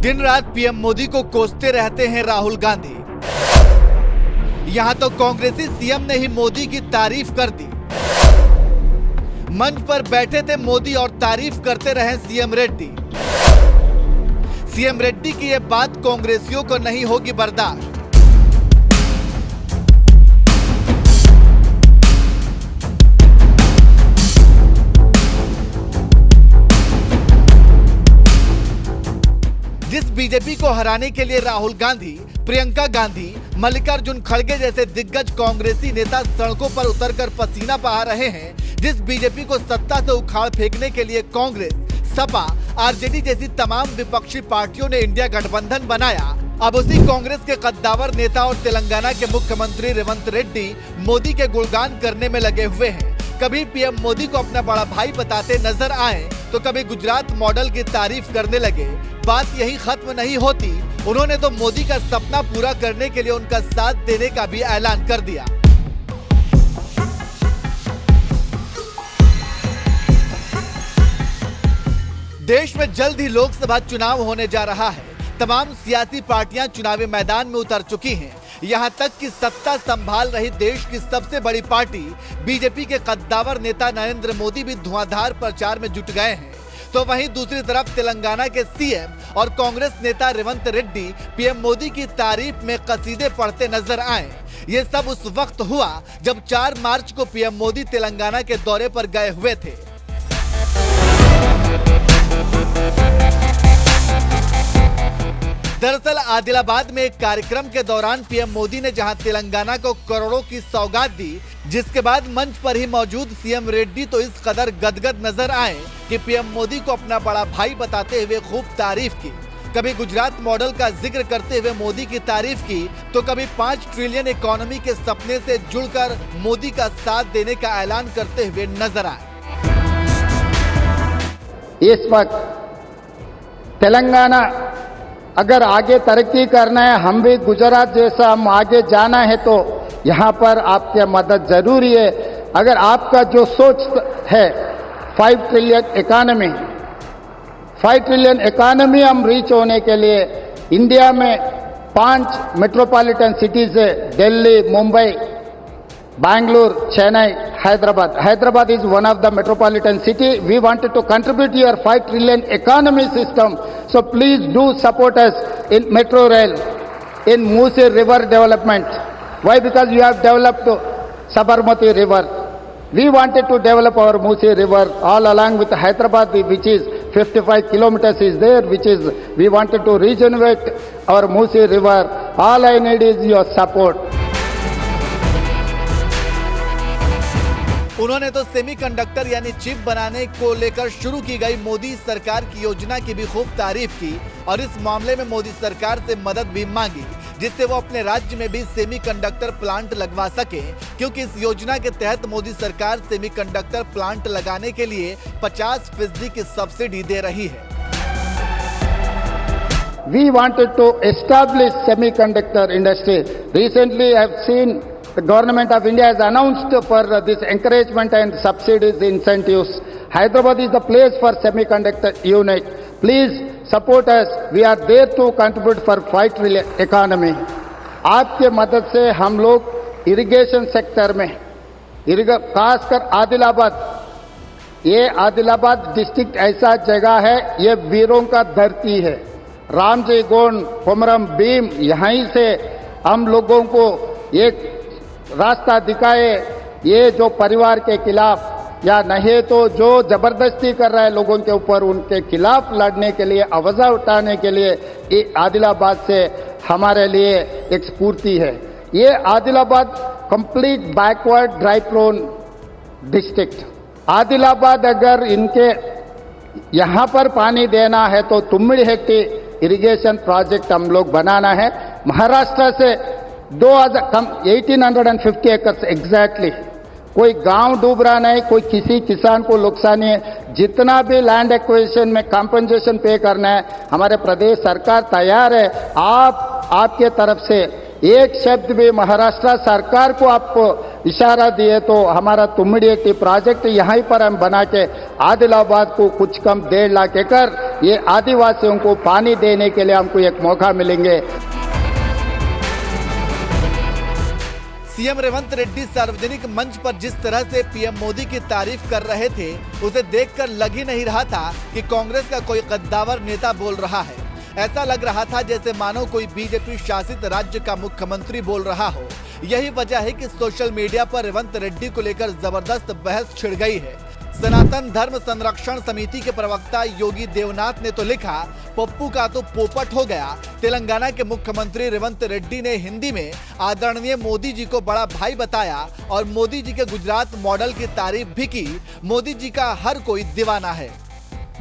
दिन रात पीएम मोदी को कोसते रहते हैं राहुल गांधी। यहां तो कांग्रेसी सीएम ने ही मोदी की तारीफ कर दी। मंच पर बैठे थे मोदी और तारीफ करते रहे सीएम रेड्डी। सीएम रेड्डी की यह बात कांग्रेसियों को नहीं होगी बर्दाश्त। जिस बीजेपी को हराने के लिए राहुल गांधी, प्रियंका गांधी, मल्लिकार्जुन खड़गे जैसे दिग्गज कांग्रेसी नेता सड़कों पर उतरकर पसीना बहा रहे हैं, जिस बीजेपी को सत्ता से उखाड़ फेंकने के लिए कांग्रेस, सपा, आरजेडी जैसी तमाम विपक्षी पार्टियों ने इंडिया गठबंधन बनाया, अब उसी कांग्रेस के कद्दावर नेता और तेलंगाना के मुख्यमंत्री रेवंत रेड्डी मोदी के गुणगान करने में लगे हुए हैं। कभी पीएम मोदी को अपना बड़ा भाई बताते नजर आए तो कभी गुजरात मॉडल की तारीफ करने लगे। बात यही खत्म नहीं होती, उन्होंने तो मोदी का सपना पूरा करने के लिए उनका साथ देने का भी ऐलान कर दिया। देश में जल्द ही लोकसभा चुनाव होने जा रहा है। तमाम सियासी पार्टियां चुनावी मैदान में उतर चुकी हैं। यहां तक कि सत्ता संभाल रही देश की सबसे बड़ी पार्टी बीजेपी के कद्दावर नेता नरेंद्र मोदी भी धुआंधार प्रचार में जुट गए हैं। तो वहीं दूसरी तरफ तेलंगाना के सीएम और कांग्रेस नेता रेवंत रेड्डी पीएम मोदी की तारीफ में कसीदे पढ़ते नजर आए। ये सब उस वक्त हुआ जब 4 मार्च को पीएम मोदी तेलंगाना के दौरे पर गए हुए थे। दरअसल आदिलाबाद में एक कार्यक्रम के दौरान पीएम मोदी ने जहां तेलंगाना को करोड़ों की सौगात दी, जिसके बाद मंच पर ही मौजूद सीएम रेड्डी तो इस कदर गदगद नजर आए कि पीएम मोदी को अपना बड़ा भाई बताते हुए खूब तारीफ की। कभी गुजरात मॉडल का जिक्र करते हुए मोदी की तारीफ की तो कभी 5 ट्रिलियन इकोनॉमी के सपने से जुड़कर मोदी का साथ देने का ऐलान करते हुए नजर आए। इस वक्त तेलंगाना अगर आगे तरक्की करना है, हम भी गुजरात जैसा हम आगे जाना है तो यहाँ पर आपकी मदद जरूरी है। अगर आपका जो सोच है 5 ट्रिलियन इकोनॉमी, 5 ट्रिलियन इकोनॉमी हम रीच होने के लिए इंडिया में 5 मेट्रोपॉलिटन सिटीज है, Delhi, Mumbai, Bangalore, Chennai, Hyderabad. Hyderabad is one of the metropolitan city. We wanted to contribute your 5 trillion economy system. So please do support us in metro rail, in Musi river development. Why? Because you have developed Sabarmati river. We wanted to develop our Musi river all along with Hyderabad, which is 55 kilometers is there, which is we wanted to regenerate our Musi river. All I need is your support. उन्होंने तो semiconductor यानी chip बनाने को लेकर शुरू की गई मोदी सरकार की योजना की भी खूब तारीफ की और इस मामले में मोदी सरकार से मदद भी मांगी, जिससे वो अपने राज्य में भी सेमीकंडक्टर प्लांट लगवा सके, क्योंकि इस योजना के तहत मोदी सरकार सेमीकंडक्टर प्लांट लगाने के लिए 50% की सब्सिडी दे रही है। We wanted to establish semiconductor industry. Recently, I have seen the government of India has announced for this encouragement and subsidies, incentives. Hyderabad is the place for semiconductor unit. Please support us. We are there to contribute for 5 trillion economy. आपके मदद से हम लोग irrigation sector में, खासकर आदिलाबाद, ये Adilabad district ऐसा जगह है, ये वीरों का धरती है। रामजी गोंड, कोमरम भीम, यहीं से हम लोगों को एक रास्ता दिखाए। ये जो परिवार के खिलाफ या नहीं तो जो जबरदस्ती कर रहा है लोगों के ऊपर, उनके खिलाफ लड़ने के लिए, आवाज उठाने के लिए ये आदिलाबाद से हमारे लिए एक स्फूर्ति है। ये Adilabad complete backward dry prone district. Adilabad अगर इनके यहाँ पर पानी देना है तो तुम्मिड़ी हेट्टी इरिगेशन प्रोजेक्ट हम लोग बनाना है। महाराष्ट्र से 1850 एकर्स एग्जैक्टली, कोई गांव डूब रहा नहीं, कोई किसी किसान को नुकसान नहीं है। जितना भी लैंड एक्विजिशन में कंपनसेशन पे करना है, हमारे प्रदेश सरकार तैयार है। आपके तरफ से एक शब्द भी महाराष्ट्र सरकार को आपको इशारा दिए तो हमारा तुम्मिडी प्रोजेक्ट यहीं पर हम बना के आदिलाबाद को कुछ कम 1.5 लाख एकड़ ये आदिवासियों को पानी देने के लिए हमको एक मौका मिलेंगे। सीएम रेवंत रेड्डी सार्वजनिक मंच पर जिस तरह से पीएम मोदी की तारीफ कर रहे थे, उसे देखकर लग ही नहीं रहा था कि कांग्रेस का कोई कद्दावर नेता बोल रहा है। ऐसा लग रहा था जैसे मानो कोई बीजेपी शासित राज्य का मुख्यमंत्री बोल रहा हो। यही वजह है कि सोशल मीडिया पर रेवंत रेड्डी को लेकर जबरदस्त बहस छिड़ गई है। सनातन धर्म संरक्षण समिति के प्रवक्ता योगी देवनाथ ने तो लिखा, पप्पू का तो पोपट हो गया। तेलंगाना के मुख्यमंत्री रेवंत रेड्डी ने हिंदी में आदरणीय मोदी जी को बड़ा भाई बताया और मोदी जी के गुजरात मॉडल की तारीफ भी की। मोदी जी का हर कोई दीवाना है।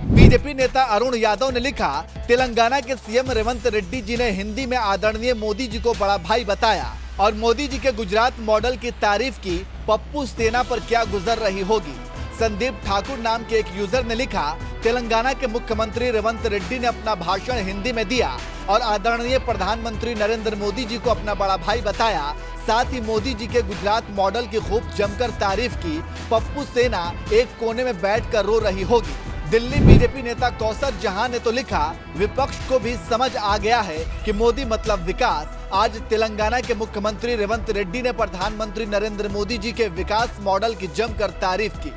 बीजेपी नेता अरुण यादव ने लिखा, तेलंगाना के सीएम रेवंत रेड्डी जी ने हिंदी में आदरणीय मोदी जी को बड़ा भाई बताया और मोदी जी के गुजरात मॉडल की तारीफ की। पप्पू सेना पर क्या गुजर रही होगी। संदीप ठाकुर नाम के एक यूजर ने लिखा, तेलंगाना के मुख्यमंत्री रेवंत रेड्डी ने अपना भाषण हिंदी में दिया और आदरणीय प्रधानमंत्री नरेंद्र मोदी जी को अपना बड़ा भाई बताया। साथ ही मोदी जी के गुजरात मॉडल की खूब जमकर तारीफ की। पप्पू सेना एक कोने में बैठकर रो रही होगी। दिल्ली बीजेपी नेता कौसर जहां ने तो लिखा, विपक्ष को भी समझ आ गया है कि मोदी मतलब विकास। आज तेलंगाना के मुख्यमंत्री रेवंत रेड्डी ने प्रधानमंत्री नरेंद्र मोदी जी के विकास मॉडल की जमकर तारीफ की।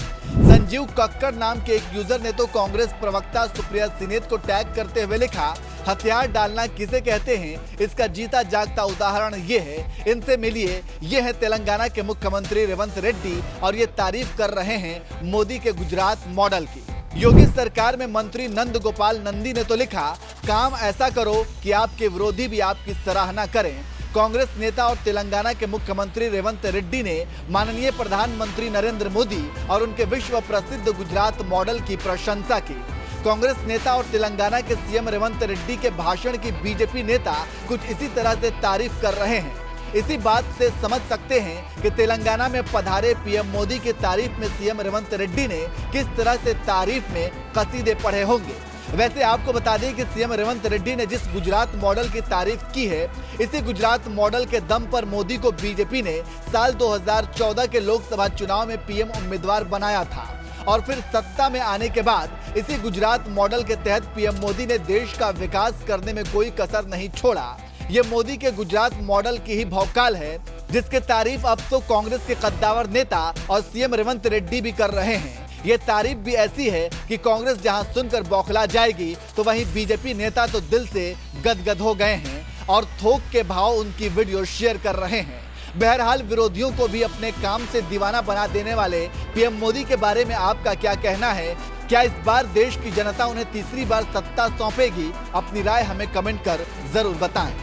संजीव कक्कड़ नाम के एक यूजर ने तो कांग्रेस प्रवक्ता सुप्रिया सिनेत को टैग करते हुए लिखा, हथियार डालना किसे कहते हैं, इसका जीता जागता उदाहरण ये है। इनसे मिलिए, ये है तेलंगाना के मुख्यमंत्री रेवंत रेड्डी और ये तारीफ कर रहे हैं मोदी के गुजरात मॉडल की। योगी सरकार में मंत्री नंद गोपाल नंदी ने तो लिखा, काम ऐसा करो कि आपके विरोधी भी आपकी सराहना करें। कांग्रेस नेता और तेलंगाना के मुख्यमंत्री रेवंत रेड्डी ने माननीय प्रधानमंत्री नरेंद्र मोदी और उनके विश्व प्रसिद्ध गुजरात मॉडल की प्रशंसा की। कांग्रेस नेता और तेलंगाना के सीएम रेवंत रेड्डी के भाषण की बीजेपी नेता कुछ इसी तरह से तारीफ कर रहे हैं। इसी बात से समझ सकते हैं कि तेलंगाना में पधारे पीएम मोदी की तारीफ में सीएम रेवंत रेड्डी ने किस तरह से तारीफ में कसीदे पढ़े होंगे। वैसे आपको बता दें कि सीएम रेवंत रेड्डी ने जिस गुजरात मॉडल की तारीफ की है, इसी गुजरात मॉडल के दम पर मोदी को बीजेपी ने साल 2014 के लोकसभा चुनाव में पीएम उम्मीदवार बनाया था और फिर सत्ता में आने के बाद इसी गुजरात मॉडल के तहत पीएम मोदी ने देश का विकास करने में कोई कसर नहीं छोड़ा। ये मोदी के गुजरात मॉडल की ही भौकाल है, जिसके तारीफ अब तो कांग्रेस के कद्दावर नेता और सीएम रेवंत रेड्डी भी कर रहे हैं। ये तारीफ भी ऐसी है कि कांग्रेस जहां सुनकर बौखला जाएगी, तो वहीं बीजेपी नेता तो दिल से गदगद हो गए हैं और थोक के भाव उनकी वीडियो शेयर कर रहे हैं। बहरहाल विरोधियों को भी अपने काम से दीवाना बना देने वाले पीएम मोदी के बारे में आपका क्या कहना है? क्या इस बार देश की जनता उन्हें तीसरी बार सत्ता सौंपेगी? अपनी राय हमें कमेंट कर जरूर बताएं।